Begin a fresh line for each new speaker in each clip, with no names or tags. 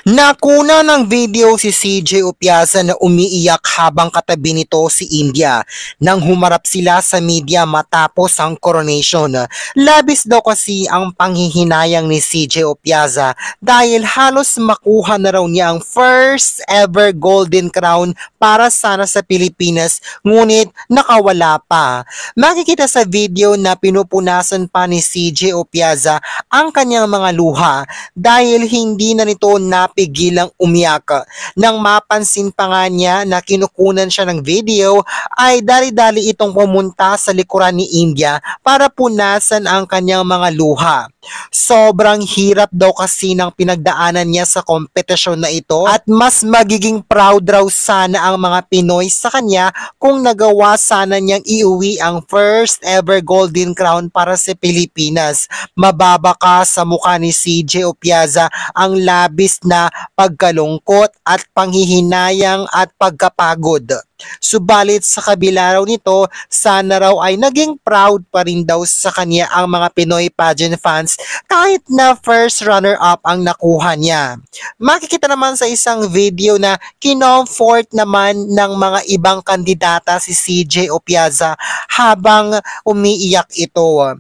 Nakuna ng video si CJ Opiasa na umiiyak habang katabi nito si India nang humarap sila sa media matapos ang coronation. Labis daw kasi ang panghihinayang ni CJ Opiasa dahil halos makuha na raw niya ang first ever golden crown para sana sa Pilipinas, ngunit nakawala pa. Makikita sa video na pinupunasan pa ni CJ Opiasa ang kanyang mga luha dahil hindi na nito napigilang umiyak. Nang mapansin pa nga niya na kinukunan siya ng video, ay dali-dali itong pumunta sa likuran ni India para punasan ang kanyang mga luha. Sobrang hirap daw kasi ng pinagdaanan niya sa kompetisyon na ito at mas magiging proud raw sana ang mga Pinoy sa kanya kung nagawa sana niyang iuwi ang first ever golden crown para sa Pilipinas. Mababa ka sa mukha ni CJ Opiasa ang labis na pagkalungkot at panghihinayang at pagkapagod. Subalit sa kabila raw nito, sana raw ay naging proud pa rin daw sa kanya ang mga Pinoy pageant fans kahit na first runner-up ang nakuha niya. Makikita naman sa isang video na kinomfort naman ng mga ibang kandidata si CJ Opiasa habang umiiyak ito.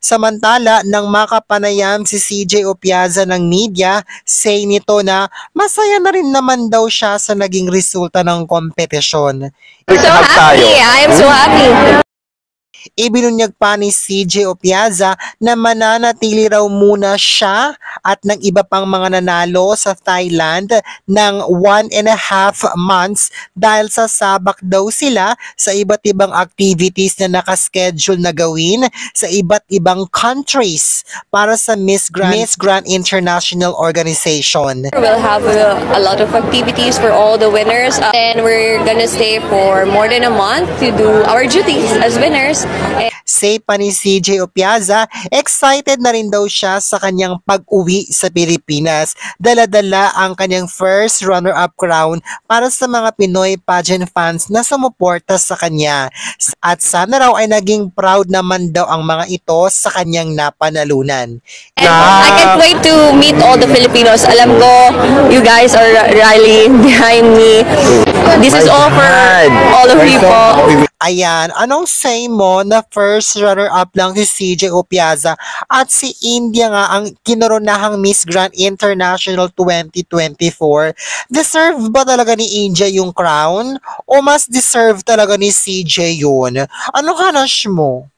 Samantala, nang makapanayam si CJ Opiasa ng media, say nito na masaya na rin naman daw siya sa naging resulta ng kompetisyon.
So happy! I am so happy!
Ibinunyag pa ni CJ Opiasa na mananatili raw muna siya at ng iba pang mga nanalo sa Thailand ng 1.5 months dahil sasabak daw sila sa iba't ibang activities na nakaschedule na gawin sa iba't ibang countries para sa Miss Grand International Organization.
We'll have a lot of activities for all the winners and we're gonna stay for more than a month to do our duties as winners.
Say pa ni CJ Opiasa, excited na rin daw siya sa kanyang pag-uwi sa Pilipinas. Dala-dala ang kanyang first runner-up crown para sa mga Pinoy pageant fans na sumuporta sa kanya. At sana raw ay naging proud naman daw ang mga ito sa kanyang napanalunan.
And I can't wait to meet all the Filipinos. Alam ko, you guys are rallying behind me. This is all for all of you po.
Ayan, anong say mo na first runner-up lang si CJ Opiasa at si India nga ang kinoronahang Miss Grand International 2024? Deserve ba talaga ni India yung crown? O mas deserve talaga ni CJ yun? Ano hanas mo?